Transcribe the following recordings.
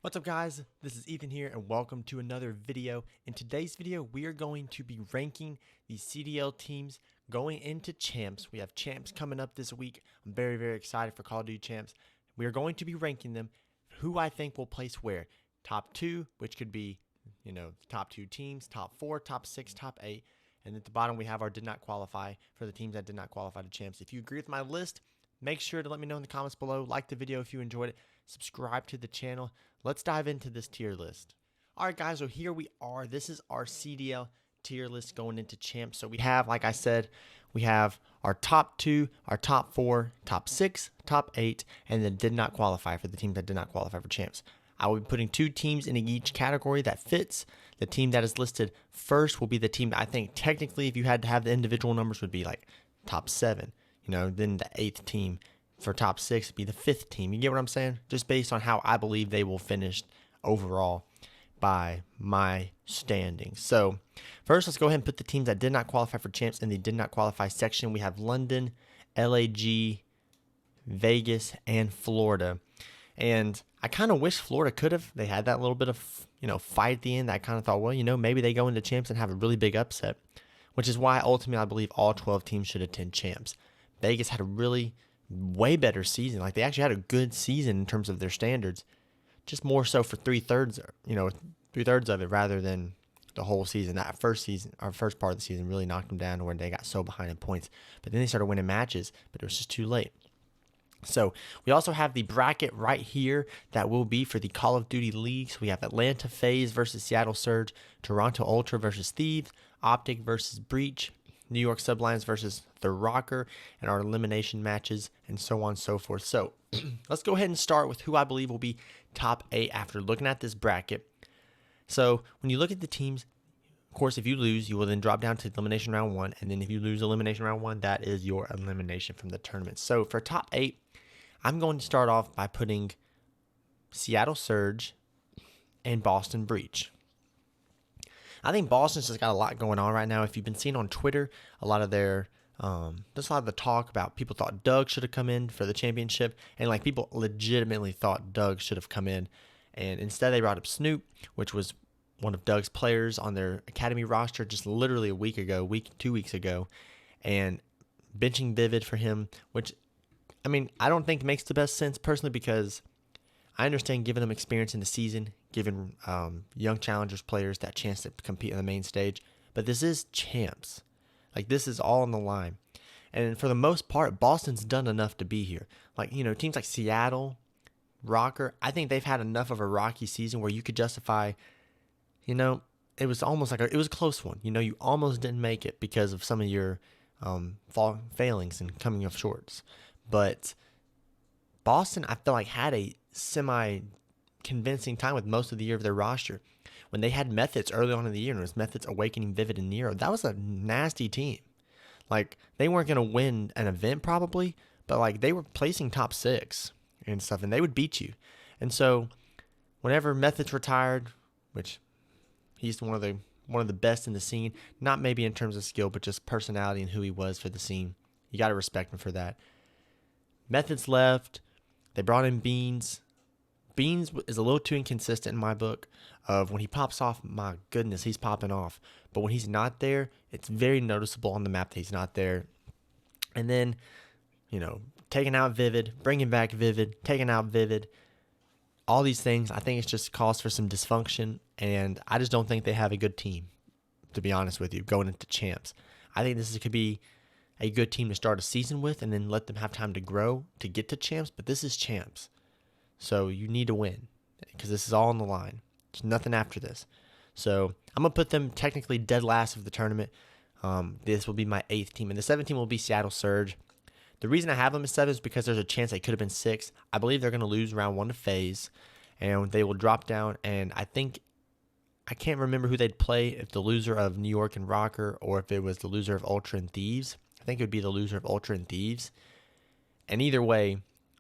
What's up, guys? This is Ethan here and welcome to another video. In today's video, we are going to be ranking the CDL teams going into Champs. We have Champs coming up this week. I'm very excited for Call of Duty Champs. We are going to be ranking them, who I think will place where. Top 2, which could be, top 2 teams, top 4, top 6, top 8. And at the bottom, we have our did not qualify for the teams that did not qualify to Champs. If you agree with my list, make sure to let me know in the comments below. Like the video if you enjoyed it. Subscribe to the channel. Let's dive into this tier list. All right, guys, so here we are. This is our CDL tier list going into Champs. So we have, like I said, we have our top 2, our top 4, top 6, top 8, and then did not qualify for the teams that did not qualify for Champs. I will be putting 2 teams in each category that fits. The team that is listed first will be the team that I think technically, if you had to have the individual numbers, would be like top 7. Then the 8th team for top 6 would be the 5th team. You get what I'm saying? Just based on how I believe they will finish overall by my standings. So first, let's go ahead and put the teams that did not qualify for Champs in the did not qualify section. We have London, LAG, Vegas, and Florida. And I kind of wish Florida could have. They had that little bit of, fight at the end. I kind of thought, well, maybe they go into Champs and have a really big upset, which is why ultimately I believe all 12 teams should attend Champs. Vegas had a really way better season. Like, they actually had a good season in terms of their standards, just more so for 3/3, 3/3 of it rather than the whole season. That first part of the season really knocked them down to where they got so behind in points. But then they started winning matches, but it was just too late. So we also have the bracket right here that will be for the Call of Duty leagues. We have Atlanta FaZe versus Seattle Surge, Toronto Ultra versus Thieves, Optic versus Breach, New York Subliners versus The Rocker, and our elimination matches, and so on and so forth. So let's go ahead and start with who I believe will be top 8 after looking at this bracket. So when you look at the teams, of course, if you lose, you will then drop down to elimination round 1, and then if you lose elimination round 1, that is your elimination from the tournament. So for top 8, I'm going to start off by putting Seattle Surge and Boston Breach. I think Boston's just got a lot going on right now. If you've been seeing on Twitter, a lot of their just a lot of the talk about people thought Doug should have come in for the championship, and like people legitimately thought Doug should have come in, and instead they brought up Snoop, which was one of Doug's players on their academy roster just literally a week ago, 2 weeks ago, and benching Vivid for him, which I don't think makes the best sense personally, because I understand giving them experience in the season, giving young challengers players that chance to compete on the main stage. But this is Champs. Like, this is all on the line. And for the most part, Boston's done enough to be here. Like, teams like Seattle, Rocker, I think they've had enough of a rocky season where you could justify, it was almost like it was a close one. You almost didn't make it because of some of your failings and coming up shorts. But Boston, I feel like, had a semi-convincing time with most of the year of their roster. When they had Methods early on in the year, and it was Methods, Awakening, Vivid, and Nero, that was a nasty team. Like, they weren't going to win an event probably, but like they were placing top 6 and stuff, and they would beat you. And so whenever Methods retired, which he's one of the best in the scene, not maybe in terms of skill, but just personality and who he was for the scene, you got to respect him for that. Methods left. They brought in Beans. Beans is a little too inconsistent in my book. Of when he pops off, my goodness, he's popping off. But when he's not there, it's very noticeable on the map that he's not there. And then, taking out Vivid, bringing back Vivid, taking out Vivid. All these things, I think it's just cause for some dysfunction. And I just don't think they have a good team, to be honest with you, going into Champs. I think this could be a good team to start a season with and then let them have time to grow to get to Champs. But this is Champs. So you need to win because this is all on the line. There's nothing after this. So I'm going to put them technically dead last of the tournament. This will be my 8th team. And the 7th team will be Seattle Surge. The reason I have them as 7 is because there's a chance they could have been 6. I believe they're going to lose round 1 to FaZe. And they will drop down. And I can't remember who they'd play, if the loser of New York and Rocker or if it was the loser of Ultra and Thieves. I think it would be the loser of Ultra and Thieves. And either way,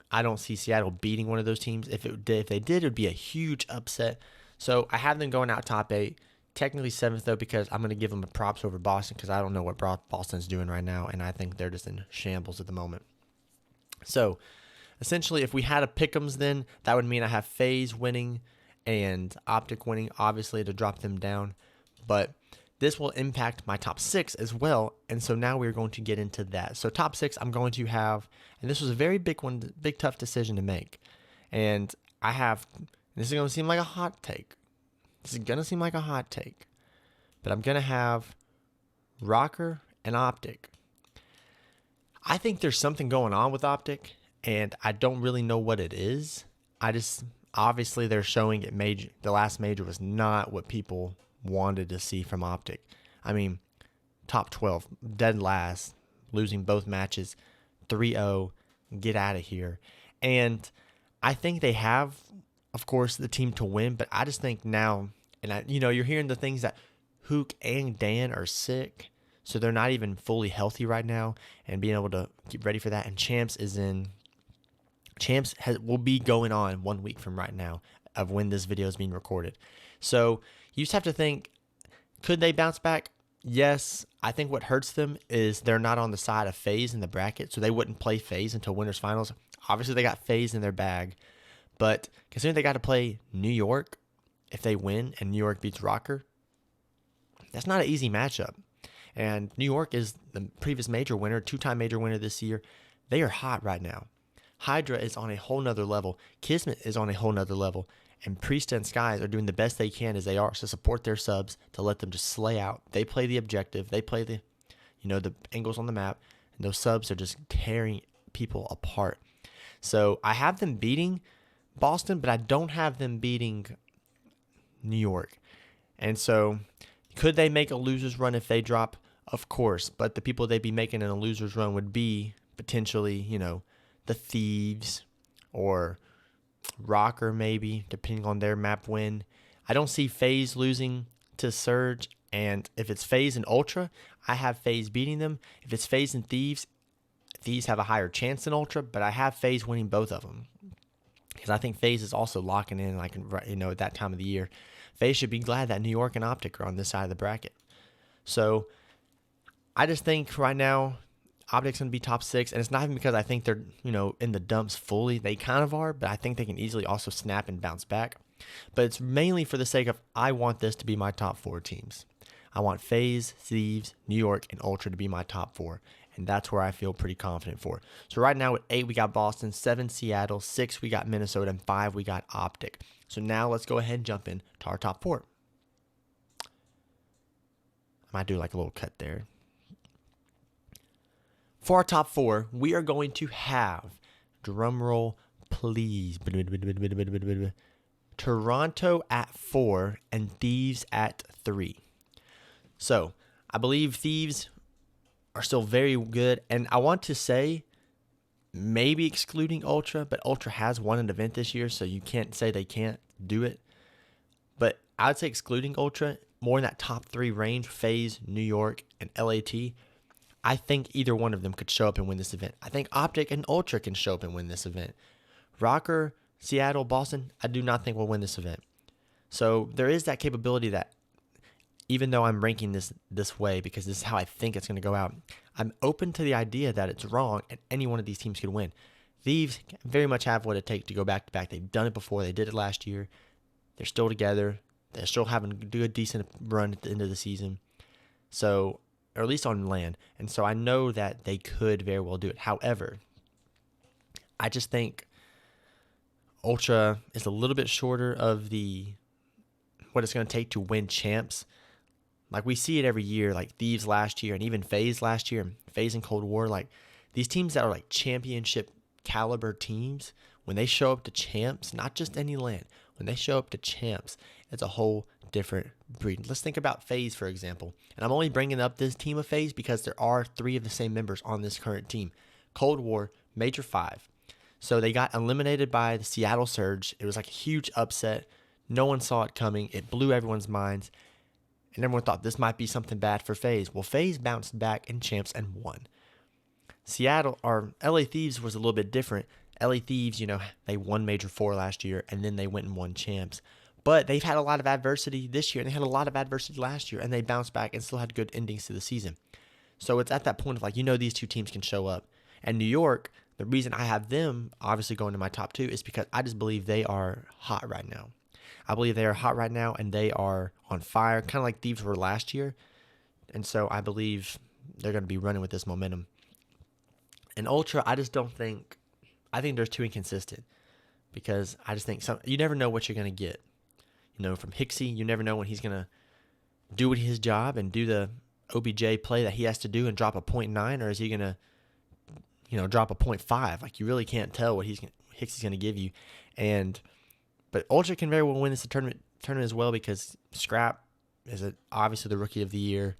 I don't see Seattle beating one of those teams. If they did, it would be a huge upset. So I have them going out top 8. Technically 7th, though, because I'm going to give them a props over Boston because I don't know what Boston's doing right now, and I think they're just in shambles at the moment. So essentially, if we had a pick'ems, then that would mean I have FaZe winning and Optic winning, obviously, to drop them down. But this will impact my top 6 as well. And so now we're going to get into that. So top 6, I'm going to have, and this was a very big one, big tough decision to make. And this is going to seem like a hot take. But I'm going to have Rocker and Optic. I think there's something going on with Optic, and I don't really know what it is. Obviously they're showing the last major was not what people wanted to see from Optic. I mean, top 12, dead last, losing both matches, 3-0, get out of here. And I think they have, of course, the team to win, but I just think now, and you're hearing the things that Hook and Dan are sick, so they're not even fully healthy right now, and being able to get ready for that. And Champs will be going on 1 week from right now of when this video is being recorded. So you just have to think, could they bounce back? Yes. I think what hurts them is they're not on the side of FaZe in the bracket, so they wouldn't play FaZe until Winners Finals. Obviously, they got FaZe in their bag, but considering they got to play New York if they win and New York beats Rocker, that's not an easy matchup. And New York is the previous major winner, 2-time major winner this year. They are hot right now. Hydra is on a whole nother level. Kismet is on a whole nother level. And Priest and Skies are doing the best they can as they are to support their subs, to let them just slay out. They play the objective. They play the angles on the map. And those subs are just tearing people apart. So I have them beating Boston, but I don't have them beating New York. And so could they make a loser's run if they drop? Of course. But the people they'd be making in a loser's run would be potentially, the Thieves or Rocker maybe, depending on their map win. I don't see FaZe losing to Surge, and if it's FaZe and Ultra, I have FaZe beating them. If it's FaZe and Thieves, Thieves have a higher chance than Ultra, but I have FaZe winning both of them because I think FaZe is also locking in, at that time of the year. FaZe should be glad that New York and Optic are on this side of the bracket. So I just think right now Optic's going to be top 6, and it's not even because I think they're, in the dumps fully. They kind of are, but I think they can easily also snap and bounce back. But it's mainly for the sake of I want this to be my top 4 teams. I want FaZe, Thieves, New York, and Ultra to be my top 4, and that's where I feel pretty confident for. So right now at 8, we got Boston, 7, Seattle, 6, we got Minnesota, and 5, we got Optic. So now let's go ahead and jump in to our top 4. I might do like a little cut there. For our top 4, we are going to have, drumroll please, Toronto at 4 and Thieves at 3. So I believe Thieves are still very good, and I want to say maybe excluding Ultra, but Ultra has won an event this year, so you can't say they can't do it. But I would say excluding Ultra, more in that top 3 range, FaZe, New York, and LAT. I think either one of them could show up and win this event. I think Optic and Ultra can show up and win this event. Rocker, Seattle, Boston, I do not think will win this event. So there is that capability that even though I'm ranking this way because this is how I think it's going to go out, I'm open to the idea that it's wrong and any one of these teams could win. Thieves very much have what it takes to go back-to-back. They've done it before. They did it last year. They're still together. They're still having a decent run at the end of the season. So, or at least on land. And so I know that they could very well do it. However, I just think Ultra is a little bit shorter of what it's going to take to win champs. Like we see it every year, like Thieves last year and even FaZe last year, FaZe and Cold War. Like these teams that are like championship caliber teams, when they show up to champs, not just any land, when they show up to champs, it's a whole different breed. Let's think about FaZe, for example. And I'm only bringing up this team of FaZe because there are 3 of the same members on this current team. Cold War, Major 5. So they got eliminated by the Seattle Surge. It was like a huge upset. No one saw it coming. It blew everyone's minds. And everyone thought this might be something bad for FaZe. Well, FaZe bounced back in champs and won. Seattle, or LA Thieves was a little bit different. LA Thieves, they won Major 4 last year, and then they went and won champs. But they've had a lot of adversity this year, and they had a lot of adversity last year, and they bounced back and still had good endings to the season. So it's at that point of these 2 teams can show up. And New York, the reason I have them obviously going to my top 2 is because I just believe they are hot right now. I believe they are hot right now, and they are on fire, kind of like Thieves were last year. And so I believe they're going to be running with this momentum. And Ultra, I just don't think – I think they're too inconsistent because I just think you never know what you're going to get. From Hicksy, you never know when he's going to do his job and do the OBJ play that he has to do and drop a 0.9, or is he going to drop a 0.5? Like, you really can't tell what Hicksy's going to give you. But Ultra can very well win this tournament as well because Scrap is obviously the Rookie of the Year.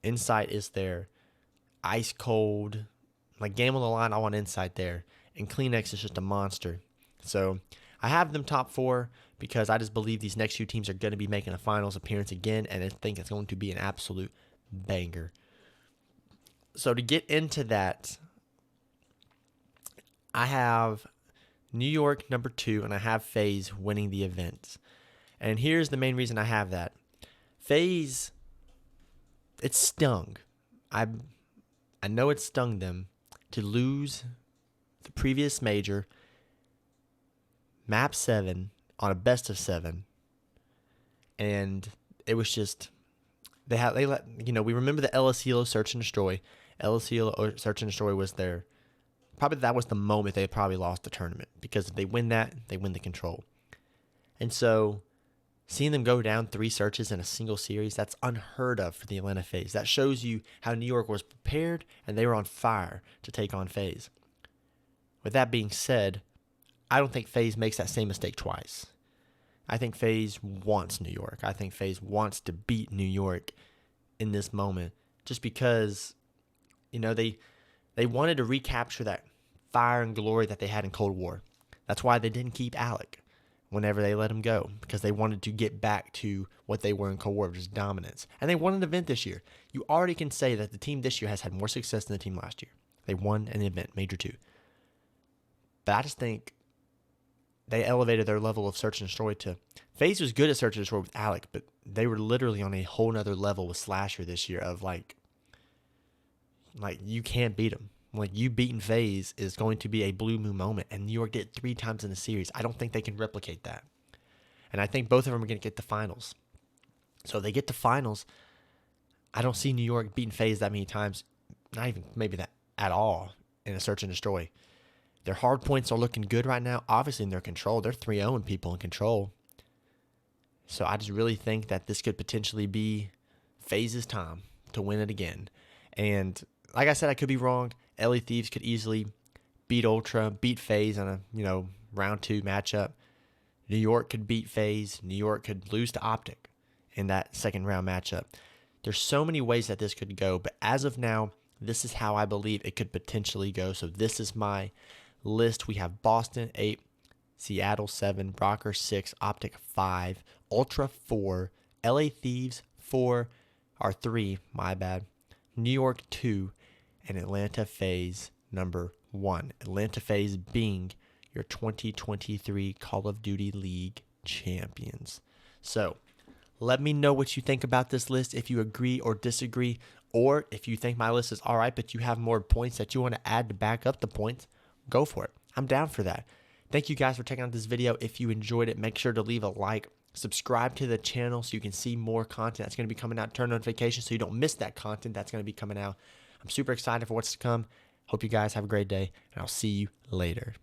Insight is there. Ice Cold. Like, game on the line, I want Insight there. And Kleenex is just a monster. So I have them top 4 because I just believe these next few teams are going to be making a finals appearance again, and I think it's going to be an absolute banger. So to get into that, I have New York number 2, and I have FaZe winning the event. And here's the main reason I have that. FaZe, it stung. I know it stung them to lose the previous major, map 7, on a best of 7. And it was just, we remember the LSELO Search and Destroy. LSELO Search and Destroy was their, probably that was the moment they probably lost the tournament, because if they win that, they win the control. And so seeing them go down 3 searches in a single series, that's unheard of for the Atlanta FaZe. That shows you how New York was prepared and they were on fire to take on FaZe. With that being said, I don't think FaZe makes that same mistake twice. I think FaZe wants New York. I think FaZe wants to beat New York in this moment, just because, they wanted to recapture that fire and glory that they had in Cold War. That's why they didn't keep Alec whenever they let him go, because they wanted to get back to what they were in Cold War, which is dominance. And they won an event this year. You already can say that the team this year has had more success than the team last year. They won an event, Major 2. But I just think they elevated their level of Search and Destroy to... FaZe was good at Search and Destroy with Alec, but they were literally on a whole nother level with Slasher this year of like you can't beat them. Like, you beating FaZe is going to be a blue moon moment, and New York did it 3 times in the series. I don't think they can replicate that. And I think both of them are going to get to finals. So if they get to finals, I don't see New York beating FaZe that many times, not even maybe that at all, in a Search and Destroy. Their hard points are looking good right now. Obviously, in their control, they're 3-0 people in control. So I just really think that this could potentially be FaZe's time to win it again. And like I said, I could be wrong. LA Thieves could easily beat Ultra, beat FaZe on a round 2 matchup. New York could beat FaZe. New York could lose to Optic in that second round matchup. There's so many ways that this could go, but as of now, this is how I believe it could potentially go. So this is my list. We have Boston 8, Seattle 7, Brocker 6, Optic 5, Ultra 4, LA Thieves 4, or 3, my bad, New York 2, and Atlanta FaZe number 1. Atlanta FaZe being your 2023 Call of Duty League champions. So let me know what you think about this list, if you agree or disagree, or if you think my list is all right, but you have more points that you want to add to back up the points, go for it. I'm down for that. Thank you guys for checking out this video. If you enjoyed it, make sure to leave a like, subscribe to the channel so you can see more content that's going to be coming out, turn notifications so you don't miss that content that's going to be coming out. I'm super excited for what's to come. Hope you guys have a great day, and I'll see you later.